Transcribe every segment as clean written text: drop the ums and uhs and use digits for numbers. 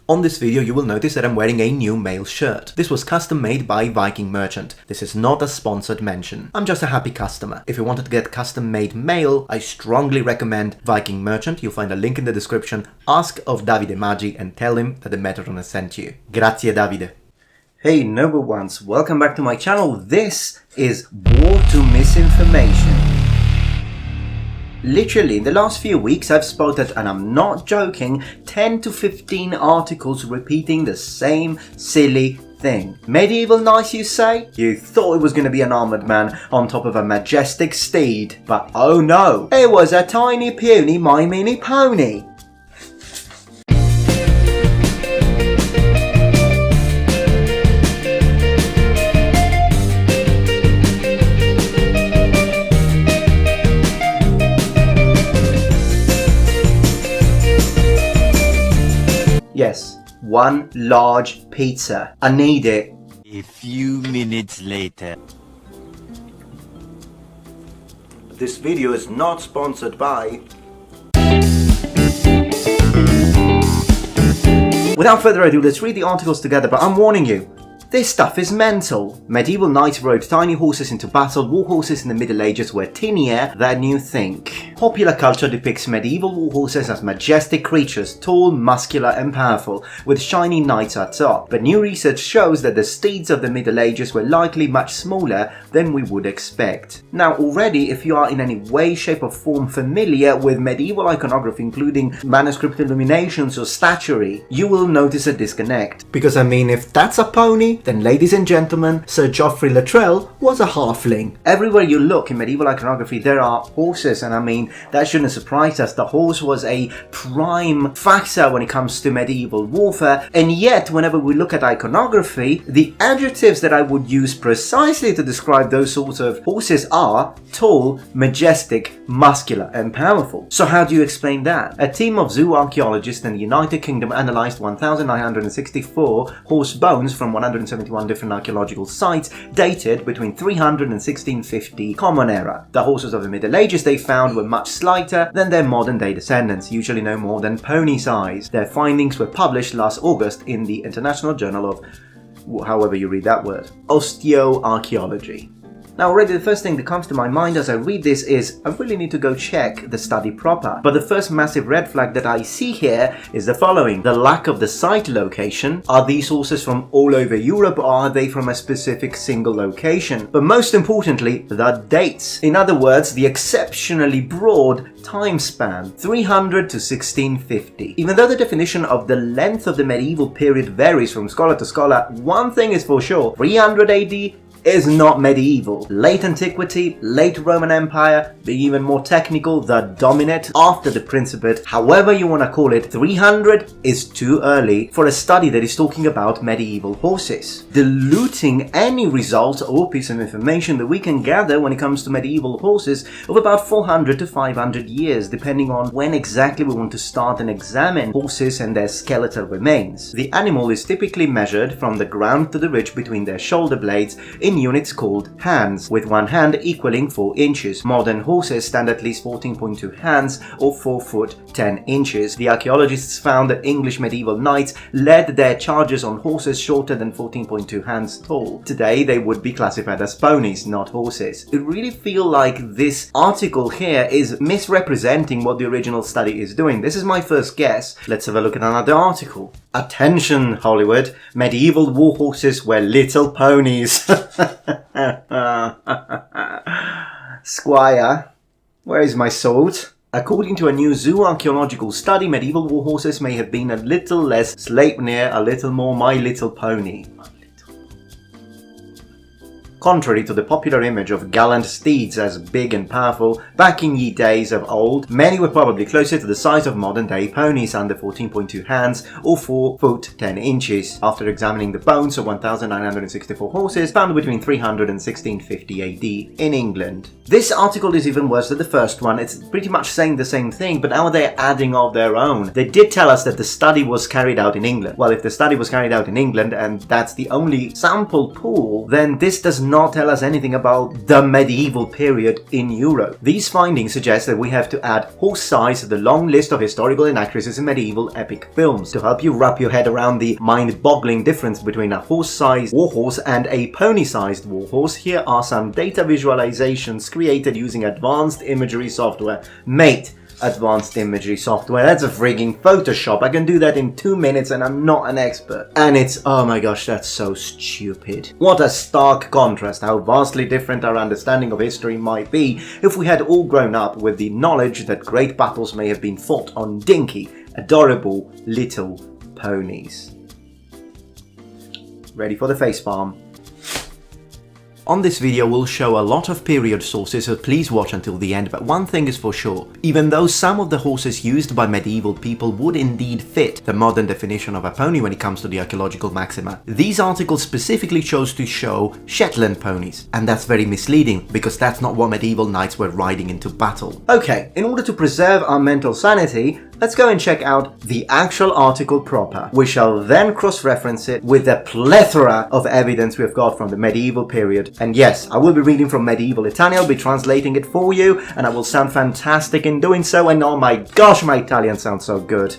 On this video you will notice that I'm wearing a new male shirt. This was custom made by Viking Merchant. This is not a sponsored mention. I'm just a happy customer. If you wanted to get custom made mail, I strongly recommend Viking Merchant. You'll find a link in the description. Ask of Davide Maggi and tell him that the Metatron has sent you. Grazie Davide. Hey noble ones, welcome back to my channel. This is War to Misinformation. Literally, in the last few weeks I've spotted, and I'm not joking, 10 to 15 articles repeating the same silly thing. Medieval knights, you say? You thought it was going to be an armored man on top of a majestic steed. But oh no, it was a tiny puny My Mini Pony. Yes, one large pizza. I need it. A few minutes later. This video is not sponsored by... Without further ado, let's read the articles together, but I'm warning you. This stuff is mental. Medieval knights rode tiny horses into battle. War horses in the Middle Ages were tinier than you think. Popular culture depicts medieval war horses as majestic creatures, tall, muscular and powerful, with shiny knights at top. But new research shows that the steeds of the Middle Ages were likely much smaller than we would expect. Now already, if you are in any way, shape or form familiar with medieval iconography, including manuscript illuminations or statuary, you will notice a disconnect. Because I mean, if that's a pony, then ladies and gentlemen, Sir Geoffrey Luttrell was a halfling. Everywhere you look in medieval iconography there are horses, and I mean, that shouldn't surprise us. The horse was a prime factor when it comes to medieval warfare, and yet whenever we look at iconography, the adjectives that I would use precisely to describe those sorts of horses are tall, majestic, muscular and powerful. So how do you explain that? A team of zoo archaeologists in the United Kingdom analysed 1,964 horse bones from 171 different archaeological sites dated between 300 and 1650 Common Era. The horses of the Middle Ages they found were much slighter than their modern day descendants, usually no more than pony size. Their findings were published last August in the International Journal of, however you read that word, Osteoarchaeology. Now already the first thing that comes to my mind as I read this is I really need to go check the study proper. But the first massive red flag that I see here is the following. The lack of the site location. Are these horses from all over Europe or are they from a specific single location? But most importantly, the dates. In other words, the exceptionally broad time span, 300 to 1650. Even though the definition of the length of the medieval period varies from scholar to scholar, one thing is for sure, 300 AD is not medieval. Late antiquity, late Roman Empire, being even more technical, the dominate after the Principate, however you want to call it, 300 is too early for a study that is talking about medieval horses, diluting any result or piece of information that we can gather when it comes to medieval horses of about 400 to 500 years, depending on when exactly we want to start and examine horses and their skeletal remains. The animal is typically measured from the ground to the ridge between their shoulder blades in units called hands, with one hand equaling 4 inches. Modern horses stand at least 14.2 hands or 4 foot 10 inches. The archaeologists found that English medieval knights led their charges on horses shorter than 14.2 hands tall. Today they would be classified as ponies, not horses. I really feel like this article here is misrepresenting what the original study is doing. This is my first guess. Let's have a look at another article. Attention Hollywood, medieval war horses were little ponies. Squire, where is my sword? According to a new zoo archaeological study, medieval war horses may have been a little less Sleipnir, a little more My Little Pony. Contrary to the popular image of gallant steeds as big and powerful, back in ye days of old, many were probably closer to the size of modern-day ponies, under 14.2 hands or 4 foot 10 inches. After examining the bones of 1,964 horses found between 300 and 1650 AD in England. This article is even worse than the first one. It's pretty much saying the same thing, but now they're adding of their own. They did tell us that the study was carried out in England. Well, if the study was carried out in England and that's the only sample pool, then this does not tell us anything about the medieval period in Europe. These findings suggest that we have to add horse size to the long list of historical inaccuracies in medieval epic films. To help you wrap your head around the mind-boggling difference between a horse-sized warhorse and a pony-sized warhorse, here are some data visualizations created using advanced imagery software. Mate, advanced imagery software, that's a frigging Photoshop. I can do that in 2 minutes and I'm not an expert. And it's, oh my gosh, that's so stupid. What a stark contrast, how vastly different our understanding of history might be if we had all grown up with the knowledge that great battles may have been fought on dinky, adorable little ponies. Ready for the facepalm? On this video we'll show a lot of period sources, so please watch until the end, but one thing is for sure. Even though some of the horses used by medieval people would indeed fit the modern definition of a pony when it comes to the archaeological maxima, these articles specifically chose to show Shetland ponies, and that's very misleading because that's not what medieval knights were riding into battle. Okay, in order to preserve our mental sanity, let's go and check out the actual article proper. We shall then cross-reference it with the plethora of evidence we've got from the medieval period. And yes, I will be reading from medieval Italian, I'll be translating it for you, and I will sound fantastic in doing so, and oh my gosh, my Italian sounds so good.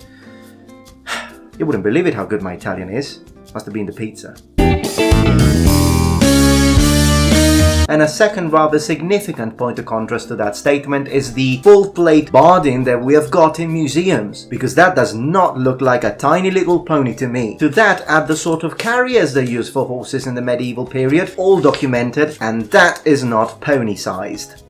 You wouldn't believe it how good my Italian is. Must have been the pizza. And a second rather significant point of contrast to that statement is the full-plate barding that we have got in museums, because that does not look like a tiny little pony to me. To that add the sort of carriers they used for horses in the medieval period, all documented, and that is not pony-sized.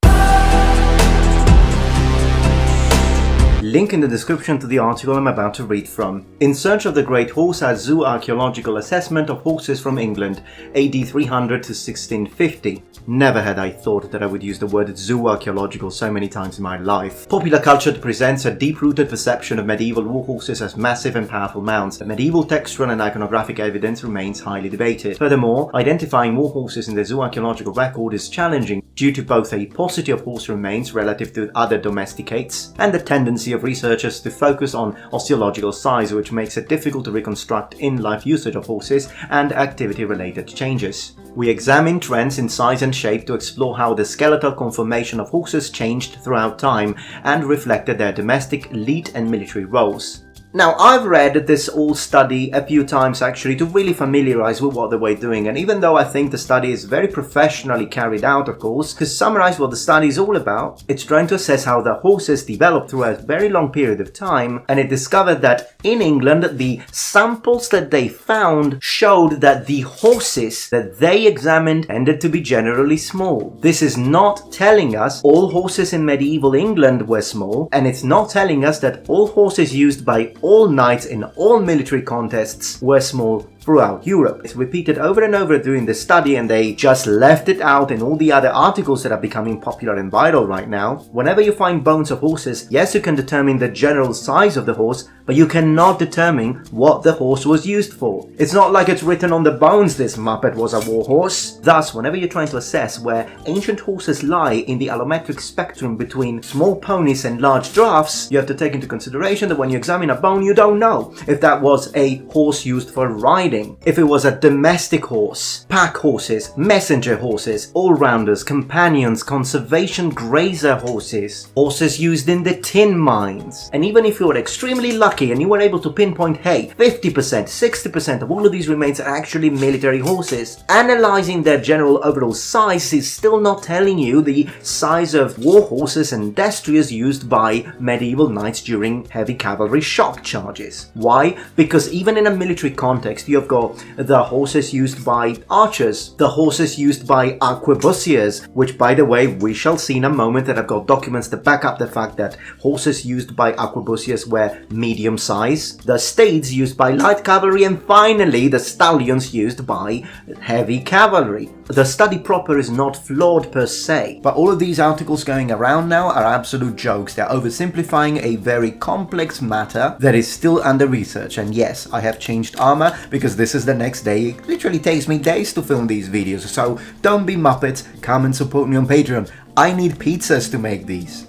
Link in the description to the article I'm about to read from. In Search of the Great Horse, a zoo archaeological assessment of horses from England, AD 300 to 1650. Never had I thought that I would use the word zoo archaeological so many times in my life. Popular culture presents a deep-rooted perception of medieval warhorses as massive and powerful mounts, but medieval textual and iconographic evidence remains highly debated. Furthermore, identifying warhorses in the zoo archaeological record is challenging due to both a paucity of horse remains relative to other domesticates and the tendency of researchers to focus on osteological size, which makes it difficult to reconstruct in-life usage of horses and activity-related changes. We examine trends in size and shape to explore how the skeletal conformation of horses changed throughout time and reflected their domestic, elite and military roles. Now, I've read this whole study a few times actually to really familiarize with what they were doing, and even though I think the study is very professionally carried out, of course, to summarize what the study is all about, it's trying to assess how the horses developed through a very long period of time, and it discovered that in England, the samples that they found showed that the horses that they examined tended to be generally small. This is not telling us all horses in medieval England were small, and it's not telling us that all horses used by all knights in all military contests were small throughout Europe. It's repeated over and over during the study, and they just left it out in all the other articles that are becoming popular and viral right now. Whenever you find bones of horses, yes, you can determine the general size of the horse, but you cannot determine what the horse was used for. It's not like it's written on the bones this Muppet was a war horse. Thus, whenever you're trying to assess where ancient horses lie in the allometric spectrum between small ponies and large giraffes, you have to take into consideration that when you examine a bone, you don't know if that was a horse used for riding, if it was a domestic horse, pack horses, messenger horses, all-rounders, companions, conservation grazer horses, horses used in the tin mines. And even if you were extremely lucky and you were able to pinpoint, hey, 50%, 60% of all of these remains are actually military horses, analyzing their general overall size is still not telling you the size of war horses and destriers used by medieval knights during heavy cavalry shock charges. Why? Because even in a military context, you have got the horses used by archers, the horses used by arquebusiers, which by the way we shall see in a moment that I've got documents to back up the fact that horses used by arquebusiers were medium size, the steeds used by light cavalry, and finally the stallions used by heavy cavalry. The study proper is not flawed per se, but all of these articles going around now are absolute jokes. They're oversimplifying a very complex matter that is still under research. And yes, I have changed armor because this is the next day. It literally takes me days to film these videos, so don't be muppets, come and support me on Patreon. I need pizzas to make these.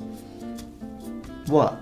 What?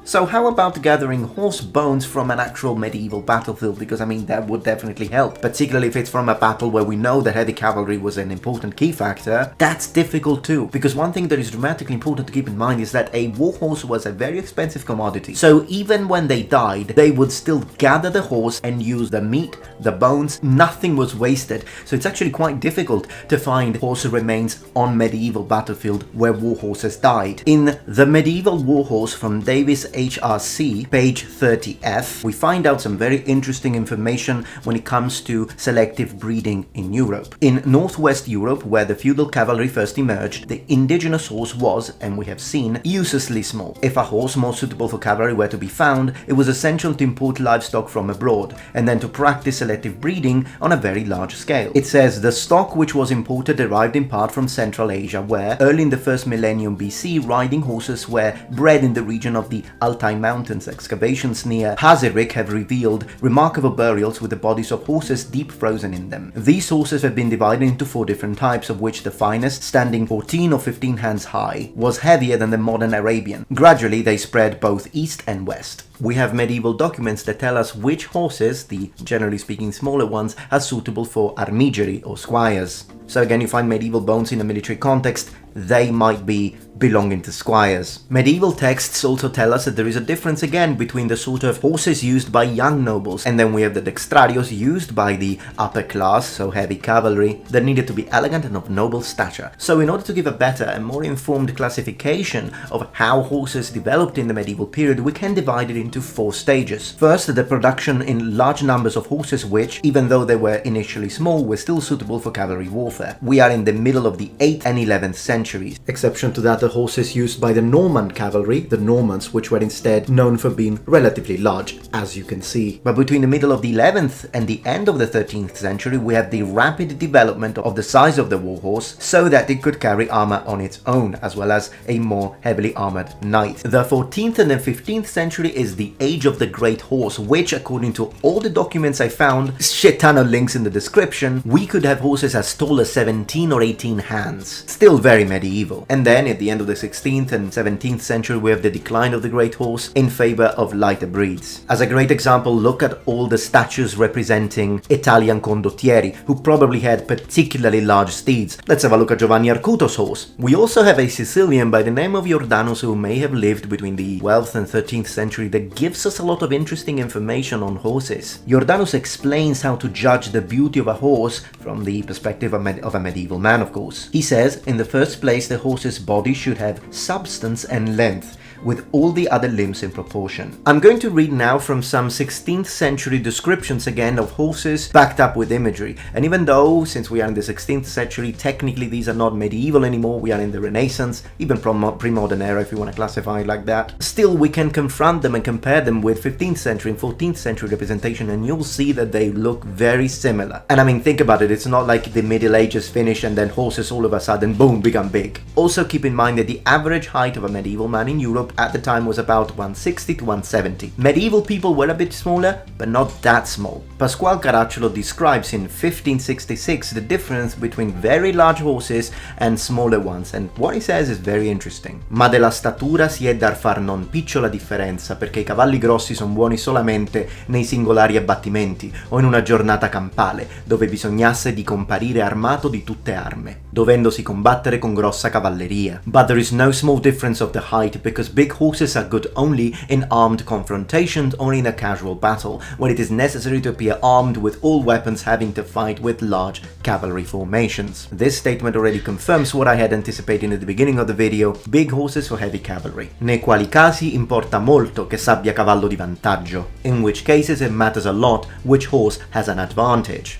So how about gathering horse bones from an actual medieval battlefield? Because I mean, that would definitely help, particularly if it's from a battle where we know that heavy cavalry was an important key factor. That's difficult too, because one thing that is dramatically important to keep in mind is that a warhorse was a very expensive commodity. So even when they died, they would still gather the horse and use the meat, the bones, nothing was wasted. So it's actually quite difficult to find horse remains on medieval battlefield where warhorses died. In The Medieval Warhorse from Davis HRC, page 30F, we find out some very interesting information when it comes to selective breeding in Europe. In Northwest Europe, where the feudal cavalry first emerged, the indigenous horse was, and we have seen, uselessly small. If a horse more suitable for cavalry were to be found, it was essential to import livestock from abroad, and then to practice selective breeding on a very large scale. It says the stock which was imported derived in part from Central Asia, where, early in the first millennium BC, riding horses were bred in the region of the Altai Mountains. Excavations near Hazirik have revealed remarkable burials with the bodies of horses deep frozen in them. These horses have been divided into 4 different types, of which the finest, standing 14 or 15 hands high, was heavier than the modern Arabian. Gradually they spread both east and west. We have medieval documents that tell us which horses, the generally speaking smaller ones, are suitable for armigeri or squires. So again, you find medieval bones in a military context, they might be belonging to squires. Medieval texts also tell us that there is a difference again between the sort of horses used by young nobles, and then we have the dextrarios used by the upper class, so heavy cavalry, that needed to be elegant and of noble stature. So in order to give a better and more informed classification of how horses developed in the medieval period, we can divide it into 4 stages. First, the production in large numbers of horses which, even though they were initially small, were still suitable for cavalry warfare. We are in the middle of the 8th and 11th centuries. Exception to that, the horses used by the Norman cavalry, the Normans, which were instead known for being relatively large, as you can see. But between the middle of the 11th and the end of the 13th century, we have the rapid development of the size of the warhorse so that it could carry armor on its own, as well as a more heavily armored knight. The 14th and the 15th century is the age of the great horse, which, according to all the documents I found, shit ton of links in the description, we could have horses as tall as 17 or 18 hands. Still very medieval. And then at the end of the 16th and 17th century, we have the decline of the great horse in favor of lighter breeds. As a great example, look at all the statues representing Italian condottieri, who probably had particularly large steeds. Let's have a look at Giovanni Arcuto's horse. We also have a Sicilian by the name of Jordanus, who may have lived between the 12th and 13th century, that gives us a lot of interesting information on horses. Jordanus explains how to judge the beauty of a horse from the perspective of a medieval man, of course. He says, in the first place, the horse's body should have substance and length, with all the other limbs in proportion. I'm going to read now from some 16th century descriptions again of horses backed up with imagery. And even though, since we are in the 16th century, technically these are not medieval anymore, we are in the Renaissance, even pre-modern era if you want to classify it like that, still we can confront them and compare them with 15th century and 14th century representation, and you'll see that they look very similar. And I mean, think about it, it's not like the Middle Ages finish and then horses all of a sudden, boom, become big. Also keep in mind that the average height of a medieval man in Europe at the time was about 160 to 170. Medieval people were a bit smaller, but not that small. Pasquale Caracciolo describes in 1566 the difference between very large horses and smaller ones, and what he says is very interesting. Ma della statura si è dar far non picciola differenza, perché i cavalli grossi sono buoni solamente nei singolari abbattimenti o in una giornata campale, dove bisognasse di comparire armato di tutte arme, dovendosi combattere con grossa cavalleria. But there is no small difference of the height, because big horses are good only in armed confrontations or in a casual battle, when it is necessary to appear armed with all weapons, having to fight with large cavalry formations. This statement already confirms what I had anticipated at the beginning of the video: big horses for heavy cavalry. Nei quali casi importa molto che s'abbia cavallo di vantaggio, in which cases it matters a lot which horse has an advantage.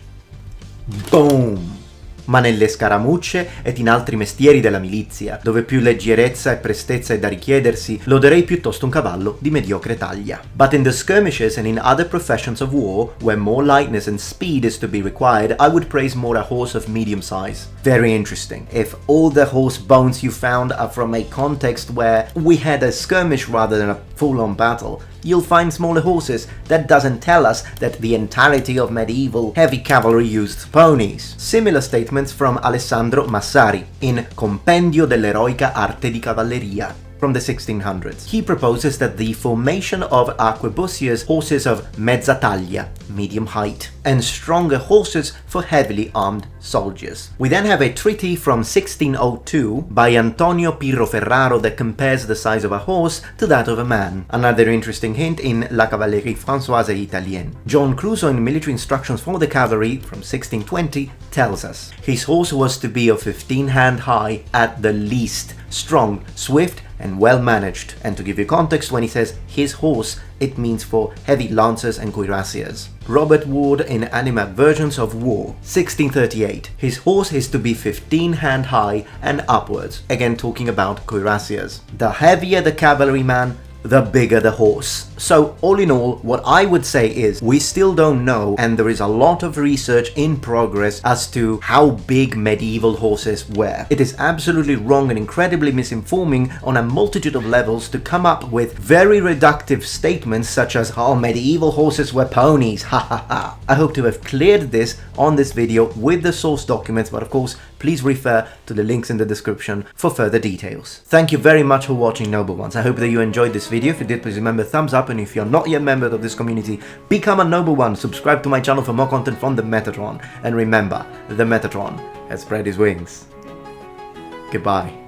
Boom! Ma nelle scaramucce ed in altri mestieri della milizia, dove più leggerezza e prestezza è da richiedersi, loderei piuttosto un cavallo di mediocre taglia. But in the skirmishes and in other professions of war, where more lightness and speed is to be required, I would praise more a horse of medium size. Very interesting. If all the horse bones you found are from a context where we had a skirmish rather than a full-on battle, you'll find smaller horses. That doesn't tell us that the entirety of medieval heavy cavalry used ponies. Similar statements from Alessandro Massari in Compendio dell'eroica arte di cavalleria. from the 1600s. He proposes that the formation of arquebusiers, horses of mezza taglia, medium height, and stronger horses for heavily armed soldiers. We then have a treaty from 1602 by Antonio Pirro Ferraro that compares the size of a horse to that of a man. Another interesting hint in La Cavallerie Françoise Italienne. John Crusoe in Military Instructions for the Cavalry from 1620 tells us his horse was to be of 15 hand high at the least, strong, swift, and well managed. And to give you context, when he says his horse, it means for heavy lancers and cuirassiers. Robert Ward in Animadversions of War, 1638. His horse is to be 15 hand high and upwards, again talking about cuirassiers. The heavier the cavalryman, the bigger the horse. So all in all, what I would say is we still don't know, and there is a lot of research in progress as to how big medieval horses were. It is absolutely wrong and incredibly misinforming on a multitude of levels to come up with very reductive statements such as, oh, medieval horses were ponies, ha ha ha. I hope to have cleared this on this video with the source documents, but of course, please refer to the links in the description for further details. Thank you very much for watching, noble ones. I hope that you enjoyed this video. If you did, please remember thumbs up, and if you're not yet a member of this community, become a noble one. Subscribe to my channel for more content from the Metatron. And remember, the Metatron has spread his wings. Goodbye.